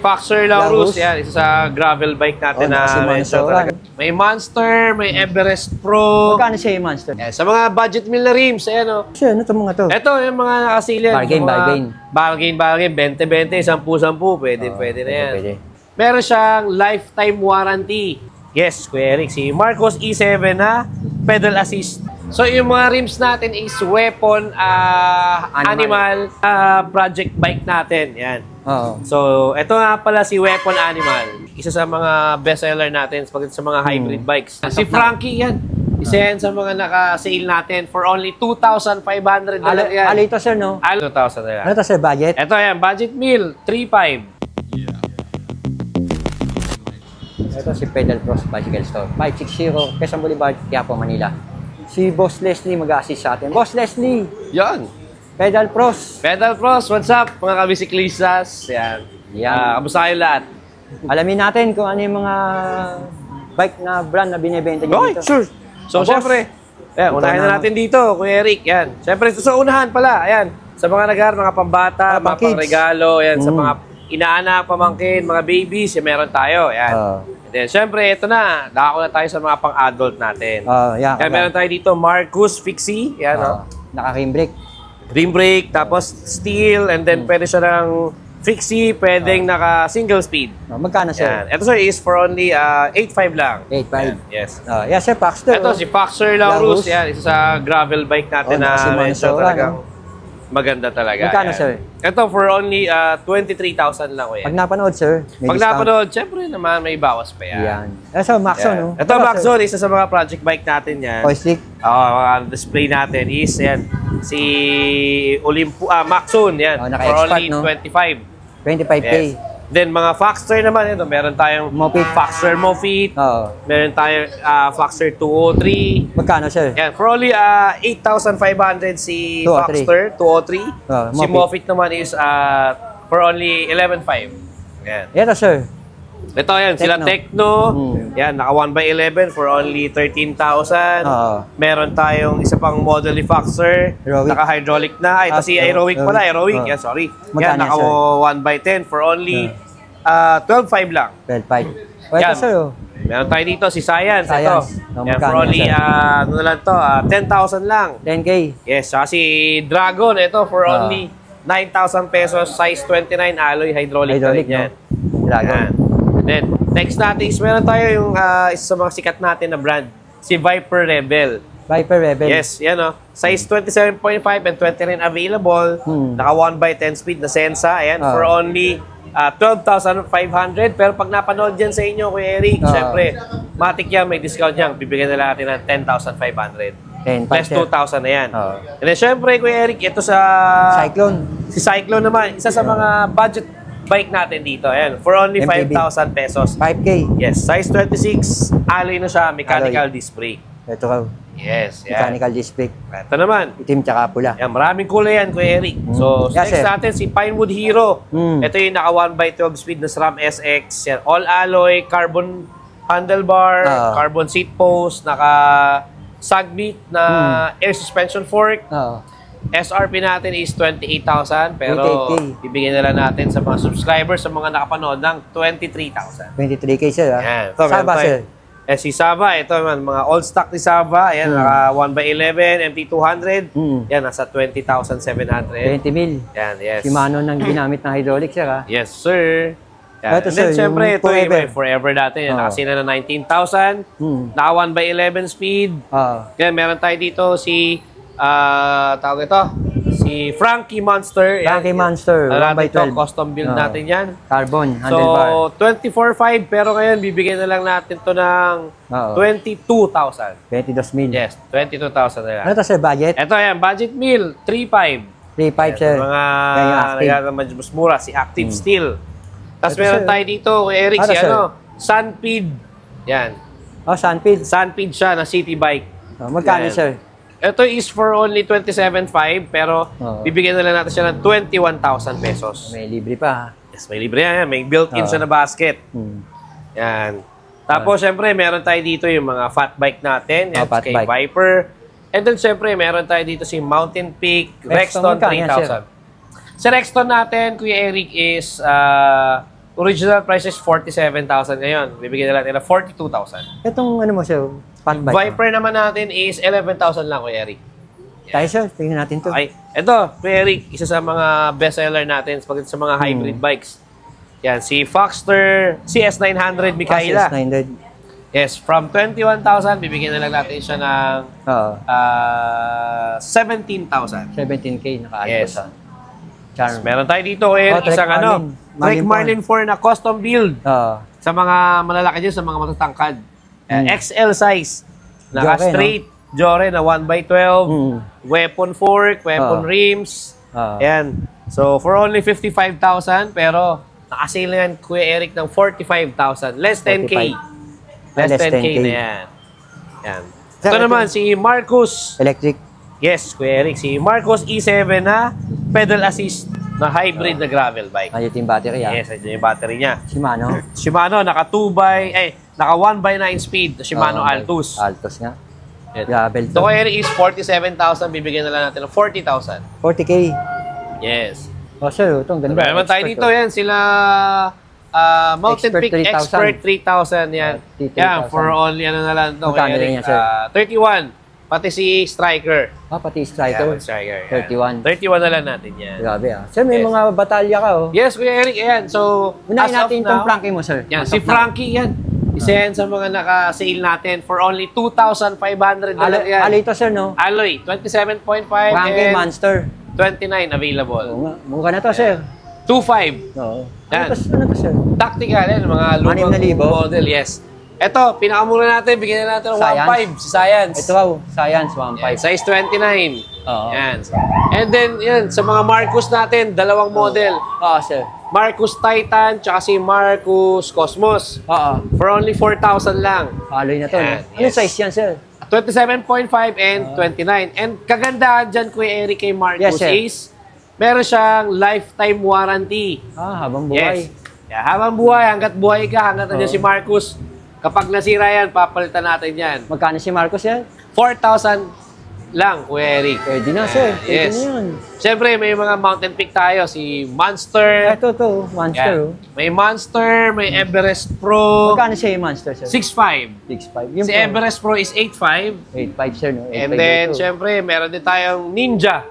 Foxer Laurus, yan, isa sa gravel bike natin na medyo talaga. May Monster, may Everest Pro. Magkano siya yung Monster? Yan, sa mga budget meal na rims, ayan o. Siya, ano itong mga to? Ito, yung mga nakasilyan. Bargain. Bargain. 20-20, 10-10, pwede na yan. Pwede. Meron siyang lifetime warranty. Yes, Kuya Eric, si Marcos E7 na pedal assist. So, yung mga rims natin is Weapon Animal project bike natin. Yan. So, ito nga pala si Weapon Animal. Isa sa mga bestseller natin sa mga hybrid bikes. Si Frankie yan. Isa yan sa mga naka-sale natin for only 2,500 na lang yan. Ano ito, sir, no? 2,000 na lang. Ano ito, sir, budget? Ito yan, budget meal, 3,500. Ito si Pedal Pros Bicycle Store. 560 Quezon Boulevard, Quiapo, Manila. Si Boss Leslie mag-a-assist sa atin. Boss Leslie! Yan! Pedal Pros! Pedal Pros, what's up mga kabisiklistas? Yan. Kamusta kayo lahat? Alamin natin kung ano yung mga bike na brand na binibenta nyo dito. Sure! So, syempre, unahin na natin dito, Kuya Eric. Yan. Syempre, sa unahan pala, ayan. Sa mga nagar, mga pambata, mga pangregalo, yan. Sa mga inaanak, pamangkin, mga babies, yan, meron tayo. Yan. Then, syempre, ito na. Dako na tayo sa mga pang-adult natin. Kaya meron tayo dito, Marcus Fixie. Yan, naka-rim brake. Rim brake, tapos steel, and then pwede siya ng Fixie, pwedeng naka-single speed. Magkano, sir? Yan. Ito, sir, is for only 8,500 lang. 8,500? Yes. Yes, sir, Foxter. Ito, si Foxer Laurus. Yan, isa sa gravel bike natin na medyo talagang maganda talaga. Magkano, sir? Ito, for only 23,000 lang. Yan. Pag napanood, sir, pag napanood, syempre naman may bawas pa yan. Yan. Ito, Maxon, no? Ito, Maxon, isa sa mga project bike natin yan. Joystick? Display natin is yan. Si Maxon, yan. For only 25K. Yes. Then, mga Foxter naman, ito, meron tayong Foxter Mofit. Meron tayong Foxter 203. Magkano, sir? Yan, for only 8,500 si Foxter 203. Si Mofit naman is for only 11,500. Yan. Ito, sir. Ito, yan, sila Tecno. Yan, naka 1x11 for only 13,000. Meron tayong isa pang model ni Foxter. Naka-hydraulic na. Ito si Aerowick pala. Aerowick. Yan, sorry. Yan, naka 1x10 for only 12,500 lang. 12,500. Ito, sir. Meron tayo dito si Science. Ito. Yan, for only, ano na lang to, 10,000 lang. 10K. Yes, si Dragon. Ito, for only 9,000 pesos. Size 29 alloy hydraulic. Yan. Dragon. Then, next natin is meron tayo yung isa sa mga sikat natin na brand, si Viper Rebel. Viper Rebel? Yes, yan o. Size 27.5 and 29 available. Naka 1x10 speed na Sensa. Ayan, for only 12,500. Pero pag napanood yan sa inyo, Kuya Eric, syempre, matik yan, may discount yan. Bibigyan na natin ng 10,500. Plus 2,000 na yan. And then, syempre, Kuya Eric, ito sa Cyclone. Si Cyclone naman, isa sa mga budget bike natin dito. Ayan, for only 5,000 pesos. 5K? Yes, size 26. Alloy na siya, mechanical disc brake. Ito ka. Yes, yan. Mechanical disc brake. Ito naman. Itim tsaka pula. Yan, maraming kulay yan, Kuya Eric. So, next natin, si Pinewood Hero. Ito yung naka 1x12 speed na SRAM SX. Yan, all alloy, carbon handlebar, carbon seat post, naka Sagmeet na air suspension fork. SRP natin is 28,000 pero bibigyan na lang natin sa mga subscribers sa mga nakapanood ng 23,000. 23K, sir, ha? Yan. Saba, sir. Si Saba, ito man, mga old stock ni Saba. Ayan, naka 1x11, MT200. Yan, nasa 20,700. 20 mil. Yan, yes. Shimano nang ginamit na hydraulic, sir, ha? Yes, sir. Yan. Ito, and then, sir, syempre, ito forever. forever natin. Nakasina na 19,000. Naka 1x11 speed. Yan, meron tayo dito si tawag ito, si Frankie Monster. Frankie Monster, 1x12. Custom build natin yan. Carbon, handlebar. So, 24,500 pero ngayon bibigyan na lang natin to ng 22,000. 22 mil. Yes, 22,000 na lang. Ano ito, sir, budget? Ito yan, budget meal, 3,500. 3,500, sir. Mga nagagamad mas mura, si Active Steel. Tapos meron tayo dito, Eric, si Sunpeed. Yan. Sunpeed. Sunpeed siya na city bike. Magkano, sir? Ito is for only 27,500 pero bibigyan na lang natin siya ng 21,000 pesos. May libre pa, ha? Yes, may libre yan. May built-in siya na basket. Yan. Tapos, syempre, meron tayo dito yung mga fat bike natin. Yan, kay Viper. And then, syempre, meron tayo dito si Mountain Peak Rexton 3,000. Sa Rexton natin, Kuya Eric, is Original price is 47,000 ngayon. Bibigyan na natin na 42,000. Itong ano mo, sir, fat bike. Viper naman natin is 11,000 lang, Kuya Eric. Tayo, sir, tingnan natin to. Okay. Ito, Kuya Eric, isa sa mga bestseller natin sa mga hybrid bikes. Yan, si Foxster CS900 Mikaela. CS900. Yes, from 21,000, bibigyan na lang natin siya ng Oo. 17,000. 17K naka-add Yes. sa Charm. Meron tayo dito, Kuya Eric, Trek isang Trek Marlin Marlin 4 na custom build. Oo. Sa mga malalaki dyan, sa mga matatangkad. XL size. Jore, Naka-straight. Jore na 1x12. Weapon fork, weapon rims. Ayan. So, for only 55,000, pero naka-sale na yan, Kuya Eric, ng 45,000. Less 10K. Less 10K na yan. Yan. Ito naman, si Marcus. Electric. Yes, Kuya Eric. Si Marcus E7 na pedal assist na hybrid na gravel bike. Ayun yung battery, Yes, ito yung battery niya. Shimano. Shimano, naka 1x9 speed. Shimano Altus. Altus nga. Yan. Gravel Ito, Kuya Eric, is 47,000. Bibigyan na lang natin ng 40,000. 40K. Yes. Oh, sir, itong ganda. Meron naman tayo dito, yan. Sila Mountain Expert Peak 3,000. Expert 3,000. Yan. Yan, for only ano na lang ito, Kuya Magkano Eric. rin yan, sir? 31. Pati si Striker. Pati striker. Yan, Striker. Yan. 31. 31 na lang natin yan. Grabe Sir, may Yes. mga batalya ka, oh. Yes, Kuya Eric. Ayan. So, Unahin as of natin now, itong Frankie mo, sir. yan, As si of now. Frankie yan. Isa yan sa mga naka-sale natin for only 2,500 na lang yan. Alloy ito, sir, no? Alloy, 27.5 Frankie and Monster. 29 available. Oo nga. Mukha na to, sir. 2.5. Oo. Yan. Ano to, sir? Tactical yan, mga lumang 6,000. model, yes. Ito, pinakamura natin, bigyan na natin ng Science. 1.5 si Science. Ito, wow. Science, Yan, 1.5. size 29. Oo. Yan. And then, yan, sa mga Marcus natin, dalawang model. Oo, sir. Marcus Titan, tsaka si Marcus Cosmos. Oo. For only 4,000 lang. Alloy na to, Yan, no? Anong yes. size yan, sir? 27.5 and 29. And kagandahan dyan, Kuya Eric, kay Marcus Yes, sir. is, meron siyang lifetime warranty. Habang buhay. Yes. Yeah, habang buhay, hanggat buhay ka, hanggat nandiyan si Marcus, kapag nasira yan, papalitan natin yan. Magkano si Marcos yan? 4,000 lang, Kuya Eric. Pwede na, sir. Pwede Yes. na yun. Siyempre, may mga mountain peak tayo. Si Monster. Ito, Monster, Yan. oh. May Monster, may Everest Pro. Magkano siya yung Monster, sir? 6.5. 6.5. Yung Si Pro, Everest Pro is 8.5. 8.5, sir, no? 8.5 And then, ito. syempre, meron din tayong Ninja.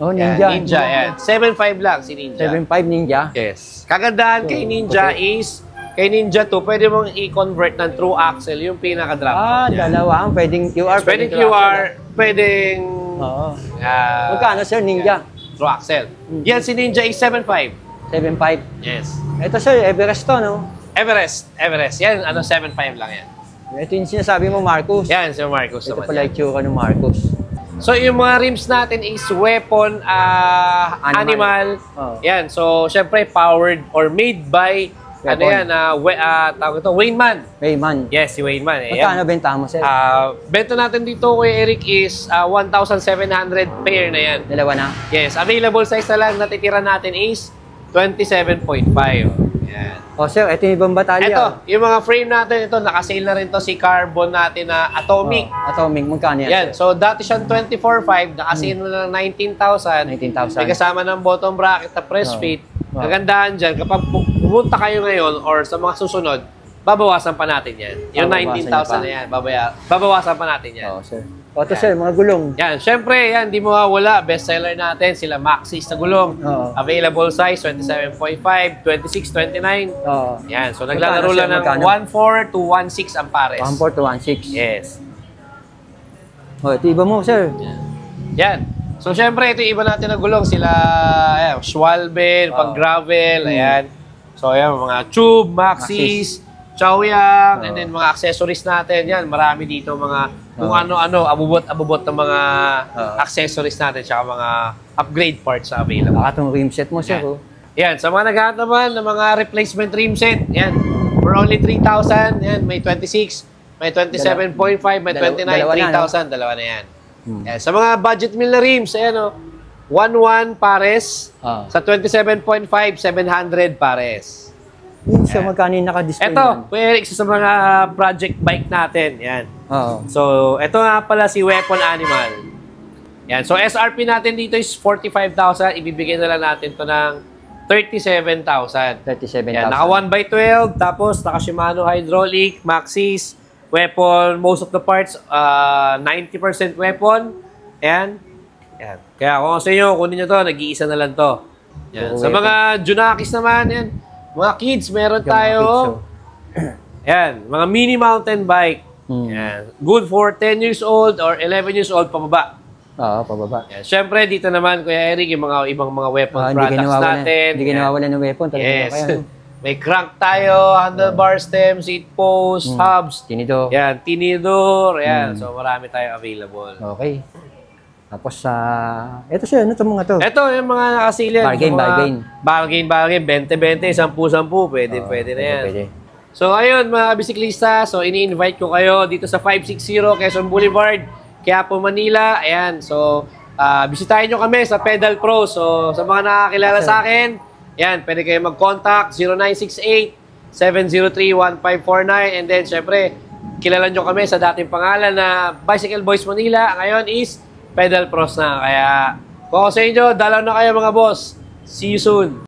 Oh, Yan, Ninja. Ninja, yan. 7.5 lang si Ninja. 7.5 Ninja. Yes. Kagandahan kay Ninja is, kay Ninja 2, pwede mong i-convert ng true axle, yung pinaka-drop. Dalawa. Pwedeng QR. Pwedeng QR, pwedeng Oo. Magkano, sir, Ninja? true axle. Yan, si Ninja is 7.5. 7.5. Yes. Ito, sir, Everest to, no? Everest. Yan, 7.5 lang yan. Ito yung sinasabi mo, Marcos. Yan, si Marcos Ito naman. pala yung tsura ng Marcos. So, yung mga rims natin is weapon animal. Oh. Yan. So, syempre, powered or made by, Weapon. tawag ito, Wayneman. Rayman. Yes, si Wayneman. Magkano benta mo, sir? Benta natin dito, Kuya Eric, is 1,700 pair na yan. Dalawa na? Yes, available size na lang natitira natin is 27.5. Yan. Oh, sir, ito yung ibang batalya. Ito, yung mga frame natin, ito, nakasale na rin to si Carbon natin na Atomic. Atomic, magkano yan, Yan, sir? so dati siyang 24.5, nakasale na lang 19,000. 19,000. May kasama ng bottom bracket na press fit. Kagandahan dyan, kapag pumunta kayo ngayon or sa mga susunod, babawasan pa natin yan. Yung Babawasan 19,000 na yan, babawasan pa natin yan. Oh, sir. O, ito, sir, mga gulong. Yan, syempre, yan, di mawawala. Bestseller natin, sila Maxis na gulong. Oo. Available size, 27.5, 26, 29. Oo. Yan, so naglalaro Magkano, lang sir? ng Magkano? 1.4 to 1.6 ang pares. 1.4 to 1.6. Yes. O, ito iba mo, sir. Yan. So, syempre, ito yung iba natin na gulong. Sila, ayan, Schwalben, pang gravel, ayan. So, ayan, mga tube, Maxis, Chaoyang, and then mga accessories natin. Yan, marami dito mga kung ano-ano, abubot ng mga accessories natin tsaka mga upgrade parts na available. Baka itong rim set mo, sir. Yan. Oh. Yan, sa mga naghahanap naman ng mga replacement rim set, yan, for only 3,000, yan, may 26, may 27.5, may 29, dalawa na, 3,000, dalawa na yan. Yan. Sa mga budget meal na rims, ayan o, 1.1 pares, sa 27.5, 700 pares. Yun, sir, magkano yung naka-display Ito, Kuya Eric, isa sa mga project bike natin, yan. Oo. So, ito nga pala si Weapon Animal. Yan. So, SRP natin dito is 45,000. Ibibigay na lang natin to ng 37,000. 37,000. Yan, naka 1x12, tapos naka Shimano hydraulic, Maxxis, weapon, most of the parts, 90% weapon. Ayan. Yan. Kaya kung sa inyo, kunin nyo to, nag-iisa na lang to. Yan. Sa mga Junakis naman, yan. Mga kids, meron tayo. Yan, mga mini mountain bike. Yan. Good for 10 years old or 11 years old pababa. Oo, pababa. Yan. Siyempre, dito naman, Kuya Eric, yung mga ibang mga weapon products natin. Hindi ka nawawalan ng weapon. Yes. May crank tayo, handlebar stem, seat post, hubs. Tinidor. Yan, tinidor. Yan. So, marami tayo available. Okay. Tapos ito siya, ano itong mga to? Ito, yung mga nakasilyan. Bargain. Bargain. 20-20, 10-10. Pwede na yan. Pwede. So, ayun, mga bisiklista. So, ini-invite ko kayo dito sa 560 Quezon Boulevard, Quiapo, Manila. Ayan. So, bisitahin nyo kami sa Pedal Pro. So, sa mga nakakilala sa akin, ayan, pwede kayo mag-contact 0968-703-1549. And then, syempre, kilala nyo kami sa dating pangalan na Bicycle Boys Manila. Ngayon is Pedal Pros na. Kaya, kung ako sa inyo, dalaw na kayo mga boss. See you soon.